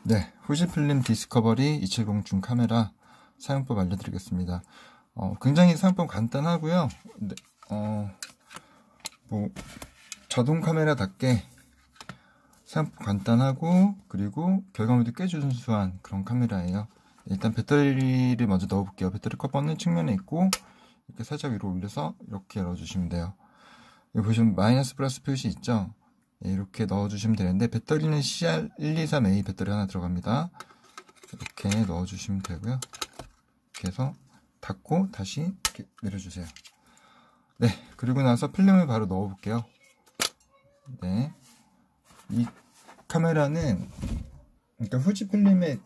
네, 후지필름 디스커버리 270 줌 카메라 사용법 알려드리겠습니다. 굉장히 사용법 간단하고요. 네, 자동 카메라답게 사용법 간단하고, 그리고 결과물도 꽤 준수한 그런 카메라예요. 일단 배터리를 먼저 넣어볼게요. 배터리 커버는 측면에 있고, 이렇게 살짝 위로 올려서 이렇게 열어주시면 돼요. 여기 보시면 마이너스 플러스 표시 있죠? 이렇게 넣어주시면 되는데, 배터리는 CR123A 배터리 하나 들어갑니다. 이렇게 넣어주시면 되고요. 이렇게 해서 닫고 다시 이렇게 내려주세요. 네, 그리고 나서 필름을 바로 넣어볼게요. 네, 이 카메라는, 그러니까 후지 필름의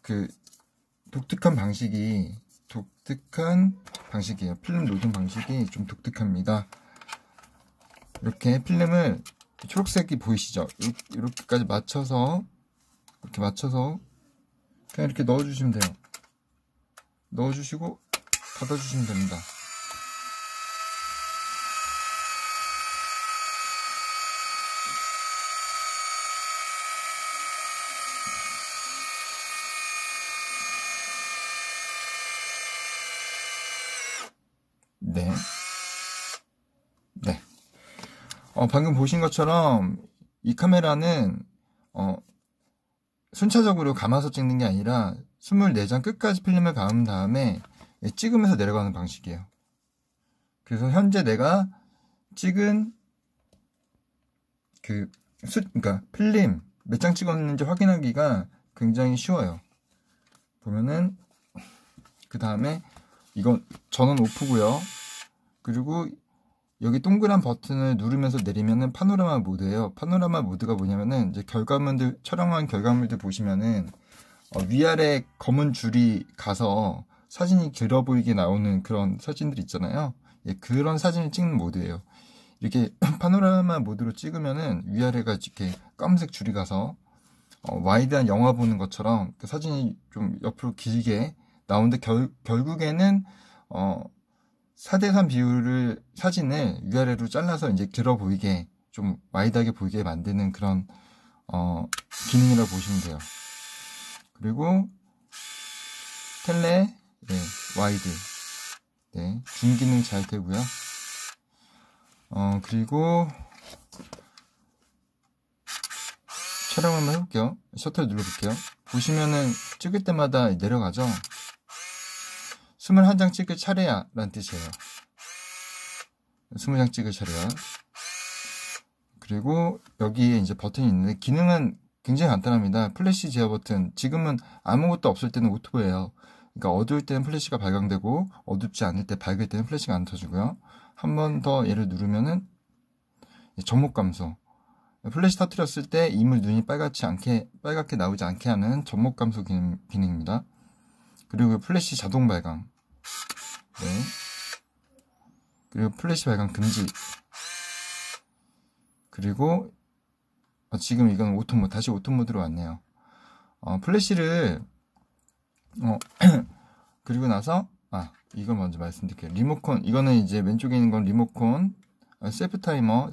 그 독특한 방식이에요. 필름 노동 방식이 좀 독특합니다. 이렇게 필름을, 초록색이 보이시죠? 이렇게까지 맞춰서, 그냥 이렇게 넣어주시면 돼요. 넣어주시고 닫아주시면 됩니다. 네. 네. 방금 보신 것처럼 이 카메라는 순차적으로 감아서 찍는 게 아니라 24장 끝까지 필름을 감은 다음에 찍으면서 내려가는 방식이에요. 그래서 현재 내가 찍은 그러니까 필름 몇 장 찍었는지 확인하기가 굉장히 쉬워요. 보면은, 그 다음에 이건 전원 오프고요. 그리고 여기 동그란 버튼을 누르면서 내리면은 파노라마 모드예요. 파노라마 모드가 뭐냐면은, 이제 촬영한 결과물들 보시면은 위아래 검은 줄이 가서 사진이 길어 보이게 나오는 그런 사진들 있잖아요. 예, 그런 사진을 찍는 모드예요. 이렇게 파노라마 모드로 찍으면은 위아래가 이렇게 까만색 줄이 가서 와이드한 영화 보는 것처럼 그 사진이 좀 옆으로 길게 나오는데, 결국에는 4:3 비율을, 사진을 위아래로 잘라서 이제 길어 보이게, 좀 와이드하게 보이게 만드는 그런 기능이라고 보시면 돼요. 그리고 텔레, 네, 와이드, 네, 줌 기능 잘 되고요. 그리고 촬영 한번 해볼게요. 셔터 눌러볼게요. 보시면은 찍을 때마다 내려가죠. 21장 찍을 차례야 라는 뜻이에요. 20장 찍을 차례야. 그리고 여기에 이제 버튼이 있는데, 기능은 굉장히 간단합니다. 플래시 제어 버튼. 지금은 아무것도 없을 때는 오토예요. 그러니까 어두울 때는 플래시가 발광되고, 어둡지 않을 때, 밝을 때는 플래시가 안 터지고요. 한 번 더 얘를 누르면은 접목 감소. 플래시 터뜨렸을 때 이물 눈이 빨갛게 나오지 않게 하는 접목 감소 기능입니다. 그리고 플래시 자동 발광. 네. 그리고 플래시 발광 금지. 그리고 지금 이건 오토모드, 다시 오토모드로 왔네요. 플래시를 그리고 나서 이걸 먼저 말씀드릴게요. 리모컨, 이거는 이제 왼쪽에 있는 건 리모컨, 셀프 타이머로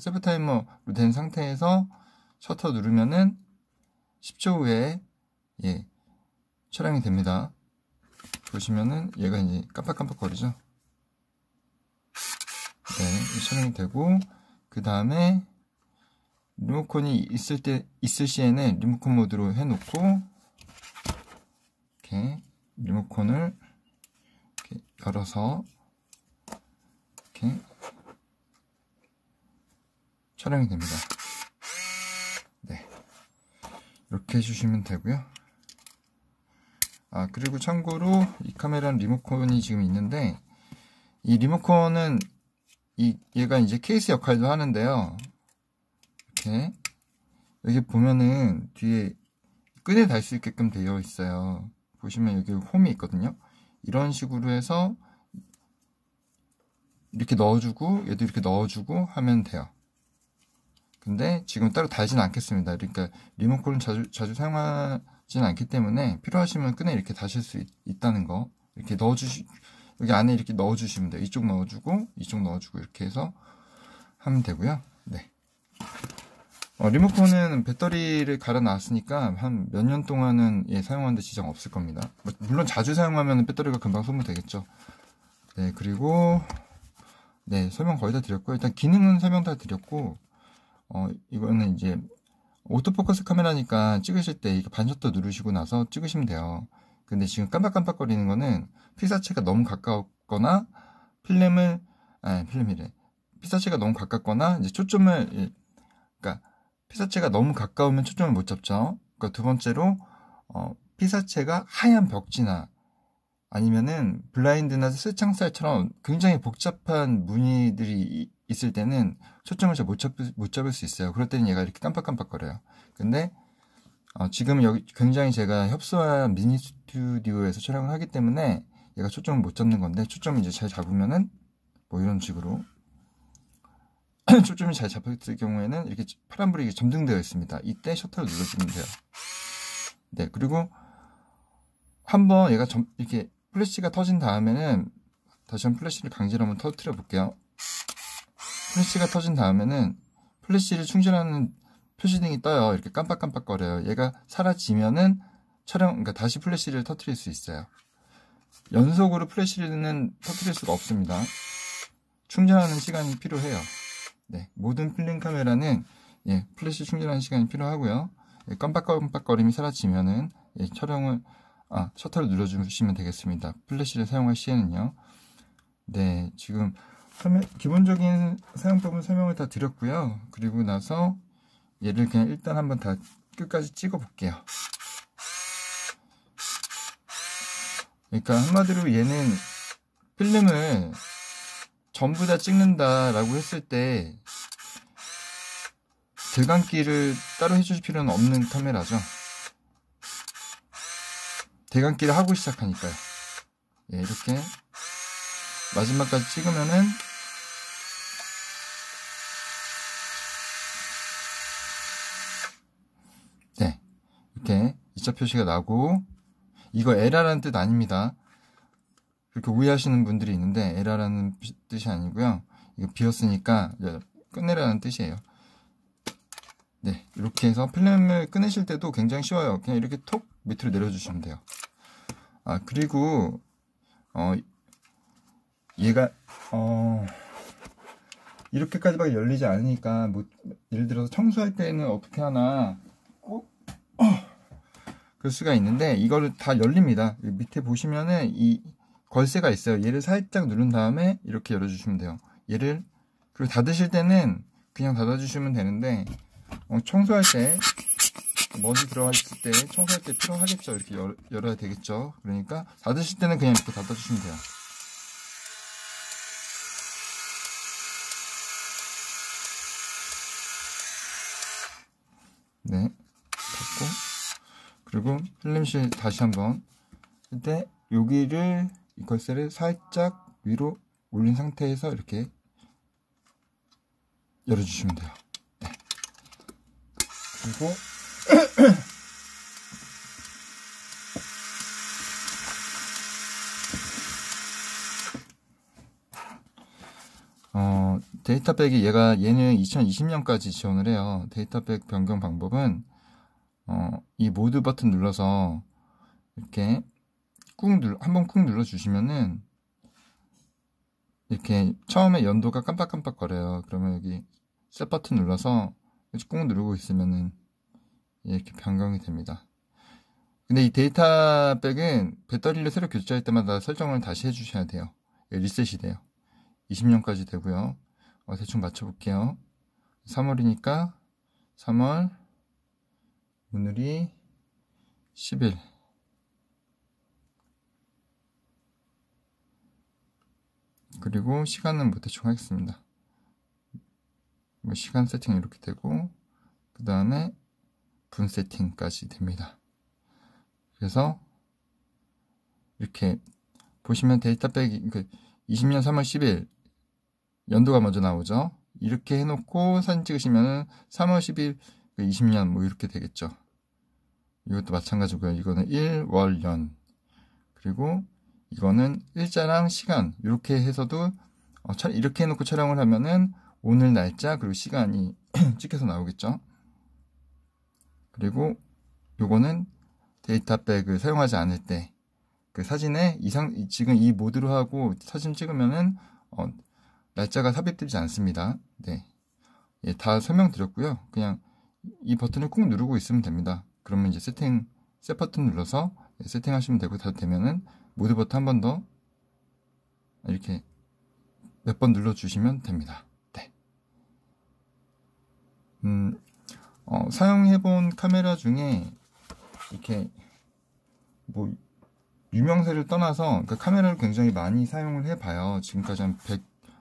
된 상태에서 셔터 누르면은 10초 후에 촬영이 됩니다. 보시면은 얘가 이제 깜빡깜빡 거리죠. 네, 촬영이 되고, 그 다음에 리모컨이 있을 시에는 리모컨 모드로 해놓고, 이렇게 리모컨을 이렇게 열어서 이렇게 촬영이 됩니다. 네, 이렇게 해주시면 되고요. 그리고 참고로 이 카메라는 리모컨이 지금 있는데, 이 리모컨은 얘가 이제 케이스 역할도 하는데요. 이렇게 여기 보면은 뒤에 끈에 달 수 있게끔 되어 있어요. 보시면 여기 홈이 있거든요. 이런 식으로 해서 이렇게 넣어주고, 얘도 이렇게 넣어주고 하면 돼요. 근데 지금 따로 달진 않겠습니다. 그러니까 리모컨을 자주 사용하지는 않기 때문에, 필요하시면 끈에 이렇게 다실 수 있다는 거. 이렇게 여기 안에 이렇게 넣어주시면 돼요. 이쪽 넣어주고, 이쪽 넣어주고, 이렇게 해서 하면 되고요. 네. 리모컨은 배터리를 갈아 놨으니까 한 몇 년 동안은 사용하는데 지장 없을 겁니다. 물론 자주 사용하면 배터리가 금방 소모되겠죠. 네, 그리고 네, 설명 거의 다 드렸고요. 일단 기능은 설명 다 드렸고, 이거는 이제 오토포커스 카메라니까 찍으실 때 이거 반셔터 누르시고 나서 찍으시면 돼요. 근데 지금 깜빡깜빡거리는 거는 피사체가 너무 가까웠거나 필름이래. 피사체가 너무 가깝거나 이제 초점을, 그러니까 피사체가 너무 가까우면 초점을 못 잡죠. 그러니까 두 번째로 피사체가 하얀 벽지나 아니면은 블라인드나 스창살처럼 굉장히 복잡한 무늬들이 있을 때는 초점을 잘 못 잡을 수 있어요. 그럴 때는 얘가 이렇게 깜빡깜빡거려요. 근데 지금 여기 굉장히 제가 협소한 미니 스튜디오에서 촬영을 하기 때문에 얘가 초점을 못 잡는 건데, 초점을 이제 잘 잡으면은 뭐 이런 식으로 초점이 잘 잡혔을 경우에는 이렇게 파란불이 점등되어 있습니다. 이때 셔터를 눌러주면 돼요. 네, 그리고 한번 얘가 이렇게 플래시가 터진 다음에는 다시 한번 플래시를 강제로 한번 터뜨려 볼게요. 플래시가 터진 다음에는 플래시를 충전하는 표시등이 떠요. 이렇게 깜빡깜빡거려요. 얘가 사라지면은 그러니까 다시 플래시를 터뜨릴 수 있어요. 연속으로 플래시는 터뜨릴 수가 없습니다. 충전하는 시간이 필요해요. 네, 모든 필름 카메라는 플래시 충전하는 시간이 필요하고요. 깜빡깜빡거림이 사라지면은 셔터를 눌러주시면 되겠습니다. 플래시를 사용할 시에는요. 네, 지금 기본적인 사용법은 설명을 다 드렸고요. 그리고 나서 얘를 그냥 일단 한번 다 끝까지 찍어 볼게요. 그러니까 한마디로 얘는 필름을 전부 다 찍는다라고 했을 때 대감기를 따로 해줄 필요는 없는 카메라죠. 대감기를 하고 시작하니까요. 이렇게 마지막까지 찍으면은 네, 이렇게 2차 표시가 나고, 이거 에라라는 뜻 아닙니다. 그렇게 오해하시는 분들이 있는데 에라라는 뜻이 아니고요. 이거 비었으니까 끝내라는 뜻이에요. 네, 이렇게 해서 필름을 꺼내실 때도 굉장히 쉬워요. 그냥 이렇게 톡 밑으로 내려주시면 돼요. 그리고 얘가 이렇게까지밖에 열리지 않으니까 뭐 예를 들어서 청소할 때는 어떻게 하나 꼭 그럴 수가 있는데, 이거를 다 열립니다. 밑에 보시면은 이 걸쇠가 있어요. 얘를 살짝 누른 다음에 이렇게 열어주시면 돼요. 그리고 닫으실 때는 그냥 닫아주시면 되는데, 청소할 때 먼지 들어가 있을 때 청소할 때 필요하겠죠. 이렇게 열어야 되겠죠. 그러니까 닫으실 때는 그냥 이렇게 닫아주시면 돼요. 네, 닫고, 그리고 필름실 다시 한번 할 때 여기를, 이 걸쇠를 살짝 위로 올린 상태에서 이렇게 열어주시면 돼요. 네. 그리고 데이터백이 얘는 2020년까지 지원을 해요. 데이터백 변경 방법은 이 모드 버튼 눌러서 이렇게 한번 꾹 눌러주시면은 이렇게 처음에 연도가 깜빡깜빡거려요. 그러면 여기 셋 버튼 눌러서 꾹 누르고 있으면은 이렇게 변경이 됩니다. 근데 이 데이터백은 배터리를 새로 교체할 때마다 설정을 다시 해주셔야 돼요. 리셋이 돼요. 20년까지 되고요. 대충 맞춰볼게요. 3월이니까 3월, 오늘이 10일. 그리고 시간은 뭐 대충 하겠습니다. 시간 세팅 이렇게 되고, 그 다음에 분 세팅까지 됩니다. 그래서 이렇게 보시면 데이터백이 20년 3월 10일 연도가 먼저 나오죠. 이렇게 해놓고 사진 찍으시면 3월 10일 20년 뭐 이렇게 되겠죠. 이것도 마찬가지고요. 이거는 1, 월, 연. 그리고 이거는 일자랑 시간. 이렇게 해서도 이렇게 해놓고 촬영을 하면은 오늘 날짜 그리고 시간이 찍혀서 나오겠죠. 그리고 요거는 데이터백을 사용하지 않을 때 그 사진에 지금 이 모드로 하고 사진 찍으면은 날짜가 삽입되지 않습니다. 네, 예, 다 설명드렸고요. 그냥 이 버튼을 꾹 누르고 있으면 됩니다. 그러면 이제 셋 버튼 눌러서 세팅하시면 되고, 다 되면은 모드 버튼 한 번 더 이렇게 몇 번 눌러주시면 됩니다. 네. 사용해본 카메라 중에 이렇게 뭐 유명세를 떠나서, 그러니까 카메라를 굉장히 많이 사용을 해봐요. 지금까지 한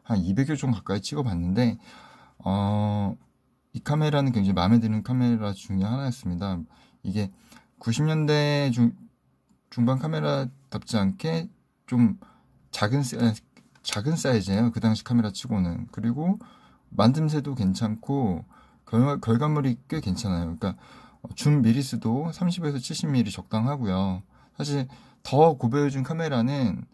200여 종 가까이 찍어봤는데 이 카메라는 굉장히 마음에 드는 카메라 중에 하나였습니다. 이게 90년대 중반 카메라답지 않게 좀 작은 사이즈예요. 그 당시 카메라 치고는. 그리고 만듦새도 괜찮고 결과물이 꽤 괜찮아요. 그러니까 줌 미리수도 30에서 70mm 적당하고요. 사실 더 고배율진 카메라는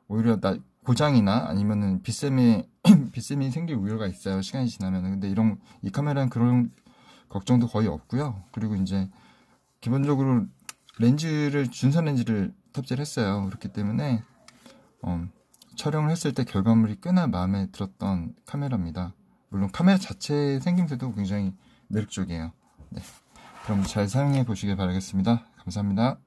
오히려 고장이나 아니면은 빛샘이 생길 우려가 있어요. 시간이 지나면은. 근데 이 카메라는 그런 걱정도 거의 없고요. 그리고 이제 기본적으로 준선 렌즈를 탑재를 했어요. 그렇기 때문에 촬영을 했을 때 결과물이 꽤나 마음에 들었던 카메라입니다. 물론 카메라 자체의 생김새도 굉장히 매력적이에요. 네. 그럼 잘 사용해 보시길 바라겠습니다. 감사합니다.